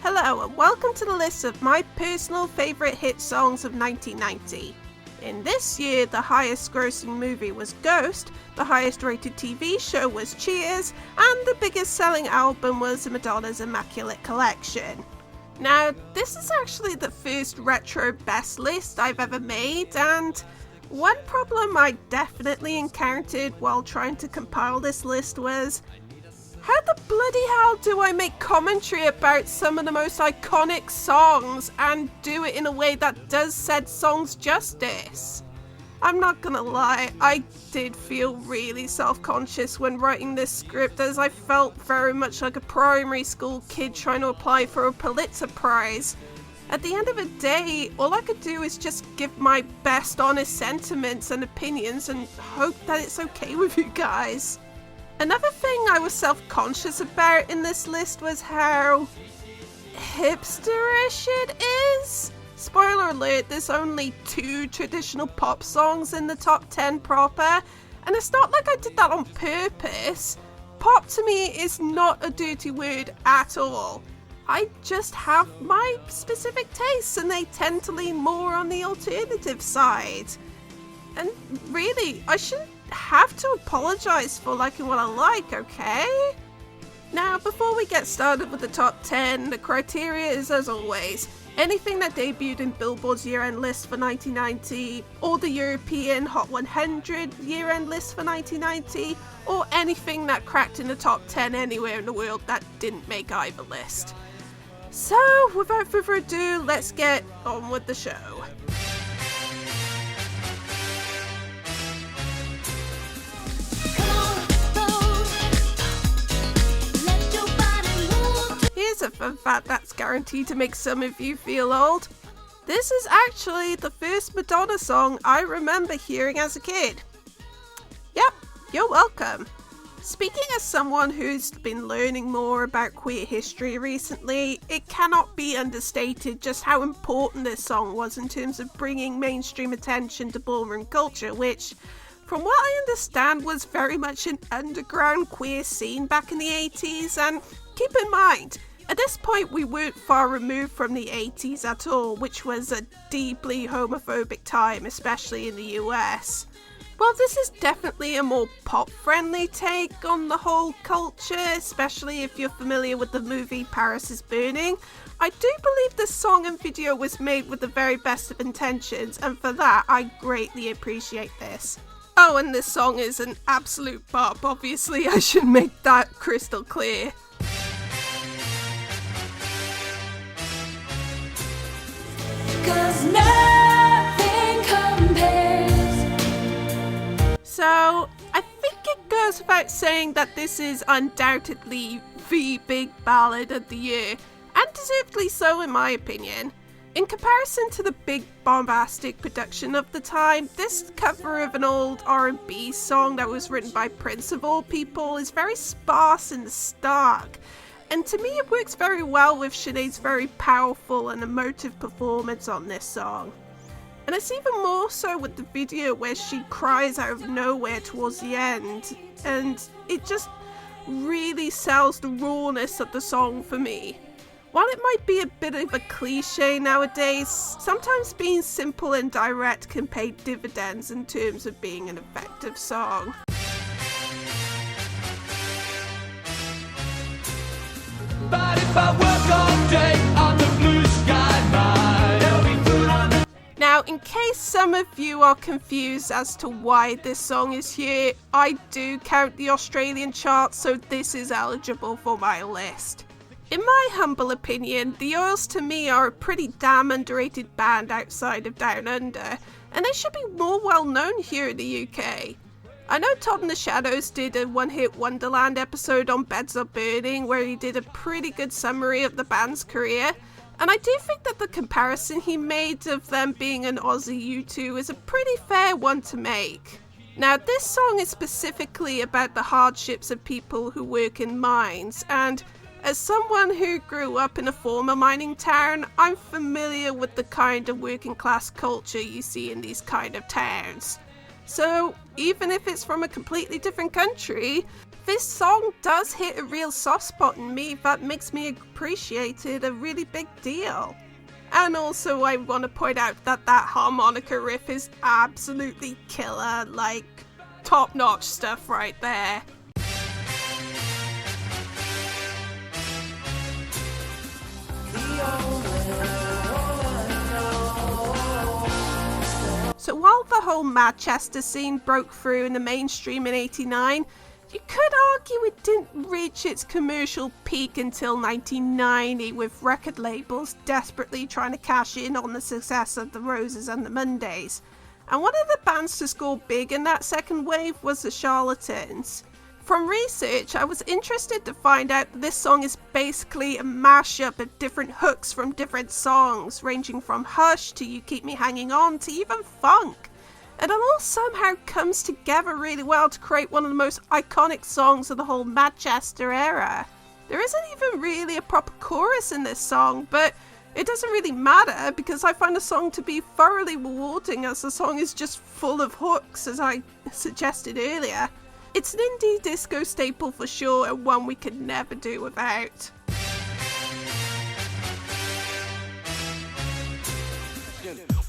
Hello and welcome to the list of my personal favourite hit songs of 1990. In this year, the highest grossing movie was Ghost, the highest rated TV show was Cheers, and the biggest selling album was Madonna's Immaculate Collection. Now, this is actually the first retro best list I've ever made, and one problem I definitely encountered while trying to compile this list was, how the bloody hell do I make commentary about some of the most iconic songs and do it in a way that does said songs justice? I'm not gonna lie, I did feel really self-conscious when writing this script, as I felt very much like a primary school kid trying to apply for a Pulitzer Prize. At the end of the day, all I could do is just give my best honest sentiments and opinions and hope that it's okay with you guys. Another thing I was self-conscious about in this list was how hipsterish it is. Spoiler alert, there's only 2 traditional pop songs in the top 10 proper, and it's not like I did that on purpose. Pop to me is not a dirty word at all. I just have my specific tastes and they tend to lean more on the alternative side. And really, I shouldn't have to apologise for liking what I like, okay? Now, before we get started with the top 10, the criteria is as always, anything that debuted in Billboard's year-end list for 1990, or the European Hot 100 year-end list for 1990, or anything that cracked in the top 10 anywhere in the world that didn't make either list. So, without further ado, let's get on with the show. Here's a fun fact that's guaranteed to make some of you feel old. This is actually the first Madonna song I remember hearing as a kid. Yep, you're welcome. Speaking as someone who's been learning more about queer history recently, it cannot be understated just how important this song was in terms of bringing mainstream attention to ballroom culture, which, from what I understand, was very much an underground queer scene back in the 80s, and keep in mind, at this point we weren't far removed from the 80s at all, which was a deeply homophobic time, especially in the US. Well, this is definitely a more pop-friendly take on the whole culture, especially if you're familiar with the movie Paris is Burning. I do believe the song and video was made with the very best of intentions, and for that I greatly appreciate this. Oh, and this song is an absolute bop, obviously I should make that crystal clear. Cause nothing compares. So, I think it goes without saying that this is undoubtedly the big ballad of the year, and deservedly so in my opinion. In comparison to the big bombastic production of the time, this cover of an old R&B song that was written by Prince of all people is very sparse and stark. And to me it works very well with Sinead's very powerful and emotive performance on this song. And it's even more so with the video where she cries out of nowhere towards the end, and it just really sells the rawness of the song for me. While it might be a bit of a cliche nowadays, sometimes being simple and direct can pay dividends in terms of being an effective song. But if I work all day on the blue sky, there'll be food on the... Now, in case some of you are confused as to why this song is here, I do count the Australian charts, so this is eligible for my list. In my humble opinion, the Oils to me are a pretty damn underrated band outside of Down Under, and they should be more well known here in the UK. I know Todd and the Shadows did a One Hit Wonderland episode on Beds Are Burning where he did a pretty good summary of the band's career, and I do think that the comparison he made of them being an Aussie U2 is a pretty fair one to make. Now, this song is specifically about the hardships of people who work in mines, and as someone who grew up in a former mining town, I'm familiar with the kind of working class culture you see in these kind of towns. So, even if it's from a completely different country, this song does hit a real soft spot in me that makes me appreciate it a really big deal. And also I want to point out that that harmonica riff is absolutely killer, like top-notch stuff right there. So while the whole Manchester scene broke through in the mainstream in '89, you could argue it didn't reach its commercial peak until 1990, with record labels desperately trying to cash in on the success of the Roses and the Mondays. And one of the bands to score big in that second wave was the Charlatans. From research, I was interested to find out that this song is basically a mashup of different hooks from different songs, ranging from Hush to You Keep Me Hanging On to even funk. And it all somehow comes together really well to create one of the most iconic songs of the whole Manchester era. There isn't even really a proper chorus in this song, but it doesn't really matter because I find the song to be thoroughly rewarding, as the song is just full of hooks, as I suggested earlier. It's an indie disco staple for sure, and one we could never do without.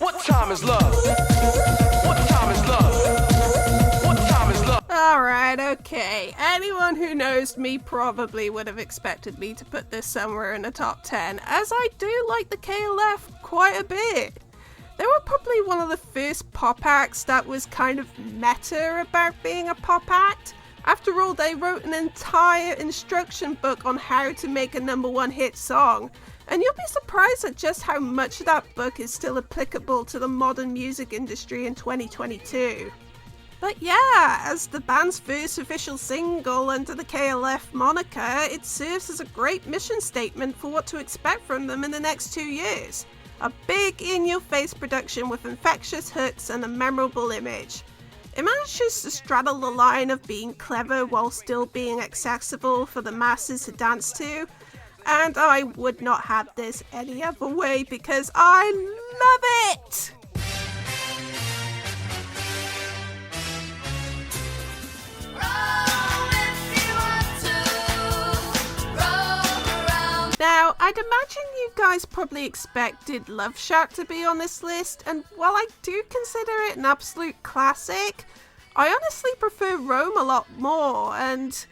What time is love? What time is love? What time is love? Alright, okay. Anyone who knows me probably would have expected me to put this somewhere in the top 10, as I do like the KLF quite a bit. They were probably one of the first pop acts that was kind of meta about being a pop act. After all, they wrote an entire instruction book on how to make a #1 hit song. And you'll be surprised at just how much of that book is still applicable to the modern music industry in 2022. But yeah, as the band's first official single under the KLF moniker, it serves as a great mission statement for what to expect from them in the next 2 years. A big in-your-face production with infectious hooks and a memorable image. It manages to straddle the line of being clever while still being accessible for the masses to dance to. And I would not have this any other way because I love it! Now, I'd imagine you guys probably expected Love Shack to be on this list, and while I do consider it an absolute classic, I honestly prefer Rome a lot more, and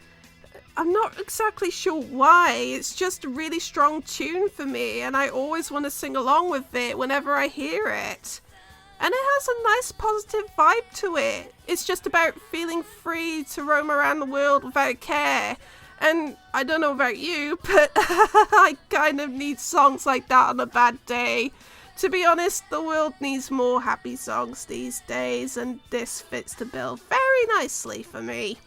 I'm not exactly sure why. It's just a really strong tune for me, and I always want to sing along with it whenever I hear it. And it has a nice positive vibe to it. It's just about feeling free to roam around the world without care. And I don't know about you, but I kind of need songs like that on a bad day. To be honest, the world needs more happy songs these days, and this fits the bill very nicely for me.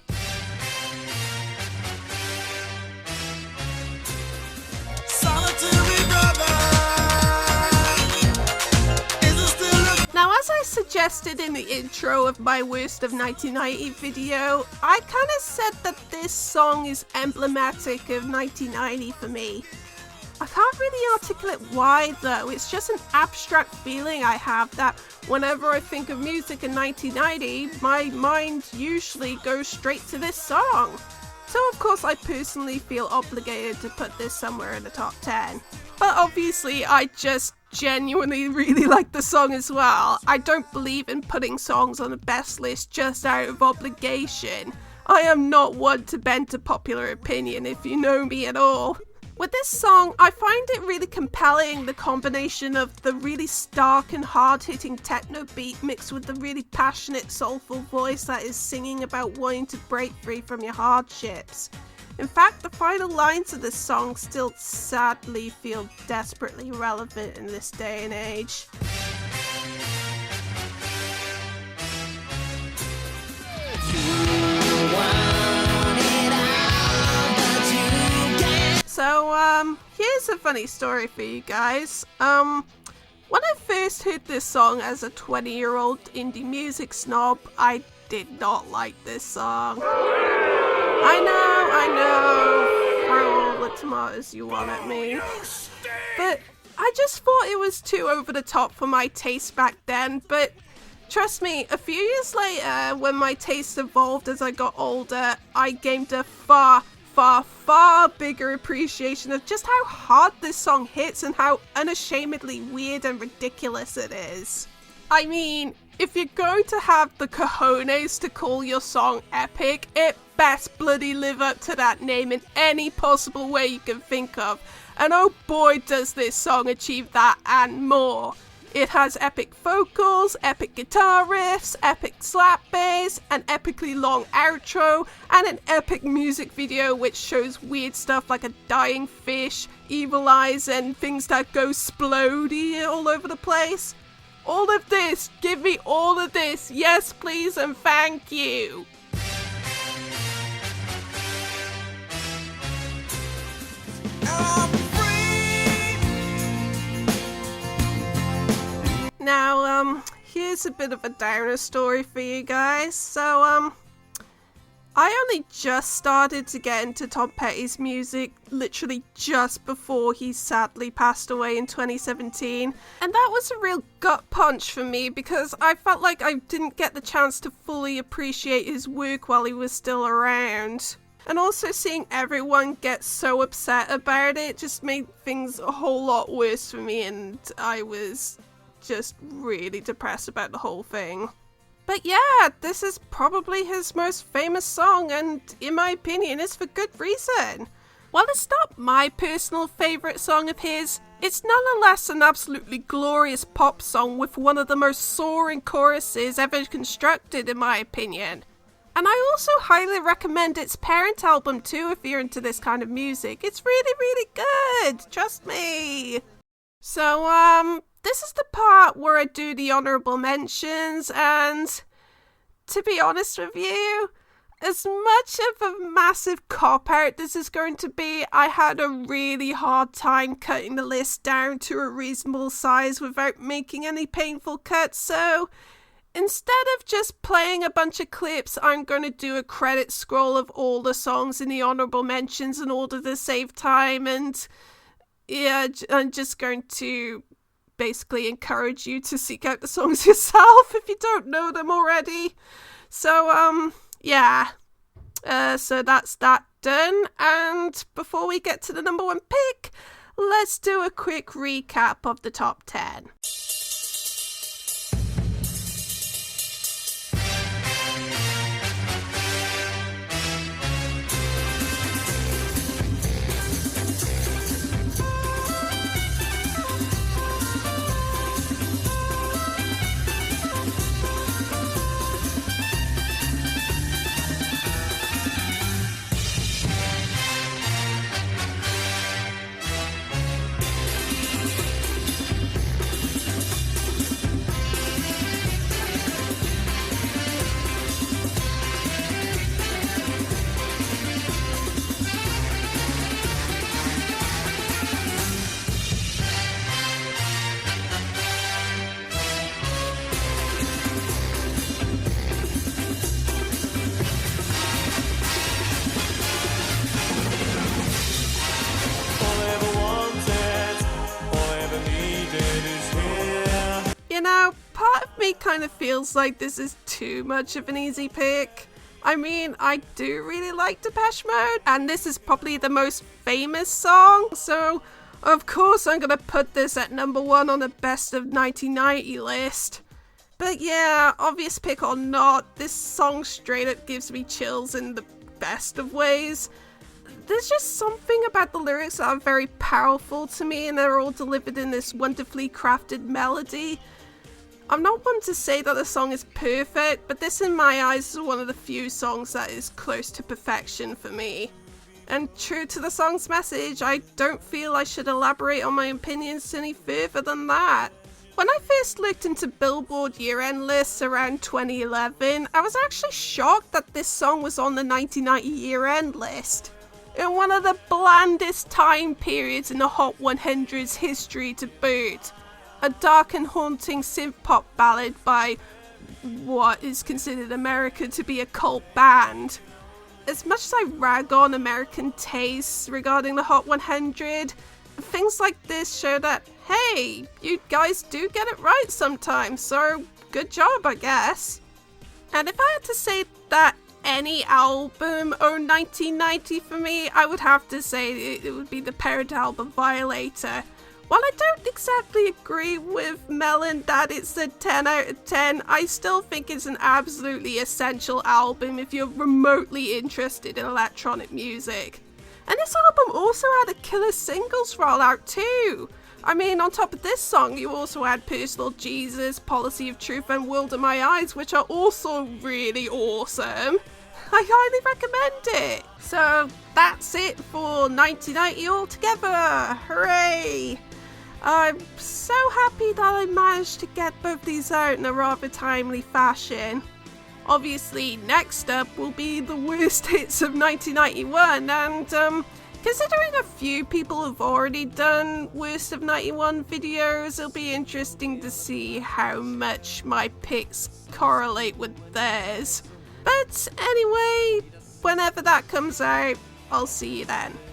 Now, as I suggested in the intro of my Worst of 1990 video, I kind of said that this song is emblematic of 1990 for me. I can't really articulate why though, it's just an abstract feeling I have that whenever I think of music in 1990, my mind usually goes straight to this song. So of course I personally feel obligated to put this somewhere in the top 10. But obviously I just genuinely really like the song as well. I don't believe in putting songs on the best list just out of obligation. I am not one to bend to popular opinion if you know me at all. With this song, I find it really compelling, the combination of the really stark and hard-hitting techno beat mixed with the really passionate, soulful voice that is singing about wanting to break free from your hardships. In fact, the final lines of this song still sadly feel desperately relevant in this day and age. So, here's a funny story for you guys. When I first heard this song as a 20-year-old indie music snob, I did not like this song. I know, throw all the tomatoes you want at me. But I just thought it was too over the top for my taste back then, but Trust me, a few years later, when my taste evolved as I got older, I gained a far bigger appreciation of just how hard this song hits and how unashamedly weird and ridiculous it is. I mean, if you're going to have the cojones to call your song epic, it best bloody live up to that name in any possible way you can think of. And oh boy does this song achieve that and more. It has epic vocals, epic guitar riffs, epic slap bass, an epically long outro, and an epic music video which shows weird stuff like a dying fish, evil eyes, and things that go splodey all over the place. All of this, give me all of this, yes please and thank you. Now, here's a bit of a downer story for you guys. So, I only just started to get into Tom Petty's music literally just before he sadly passed away in 2017. And that was a real gut punch for me because I felt like I didn't get the chance to fully appreciate his work while he was still around. And also seeing everyone get so upset about it just made things a whole lot worse for me, and I was just really depressed about the whole thing. But yeah, this is probably his most famous song, and in my opinion, it's for good reason. While it's not my personal favourite song of his, it's nonetheless an absolutely glorious pop song with one of the most soaring choruses ever constructed, in my opinion. And I also highly recommend its parent album too if you're into this kind of music. It's really, really good, trust me. So, this is the part where I do the honourable mentions, and to be honest with you, as much of a massive cop-out this is going to be, I had a really hard time cutting the list down to a reasonable size without making any painful cuts, so instead of just playing a bunch of clips, I'm going to do a credit scroll of all the songs in the honourable mentions in order to save time, and yeah, I'm just going to basically encourage you to seek out the songs yourself if you don't know them already. So, yeah. So that's that done. And before we get to the number one pick, let's do a quick recap of the top 10. You know, part of me kind of feels like this is too much of an easy pick. I mean, I do really like Depeche Mode, and this is probably the most famous song, so of course I'm gonna put this at number one on the best of 1990 list. But yeah, obvious pick or not, this song straight up gives me chills in the best of ways. There's just something about the lyrics that are very powerful to me, and they're all delivered in this wonderfully crafted melody. I'm not one to say that the song is perfect, but this in my eyes is one of the few songs that is close to perfection for me. And true to the song's message, I don't feel I should elaborate on my opinions any further than that. When I first looked into Billboard year-end lists around 2011, I was actually shocked that this song was on the 1990 year-end list. In one of the blandest time periods in the Hot 100's history to boot. A dark and haunting synth-pop ballad by what is considered America to be a cult band. As much as I rag on American tastes regarding the Hot 100, things like this show that, hey, you guys do get it right sometimes, so good job, I guess. And if I had to say that any album owned 1990 for me, I would have to say it would be the parent album Violator. While I don't exactly agree with Melon that it's a 10 out of 10, I still think it's an absolutely essential album if you're remotely interested in electronic music. And this album also had a killer singles rollout too. I mean, on top of this song, you also had Personal Jesus, Policy of Truth, and World in My Eyes, which are also really awesome. I highly recommend it. So that's it for 1990 altogether. Hooray! I'm so happy that I managed to get both these out in a rather timely fashion. Obviously, next up will be the worst hits of 1991, and considering a few people have already done worst of 91 videos, it'll be interesting to see how much my picks correlate with theirs. But anyway, whenever that comes out, I'll see you then.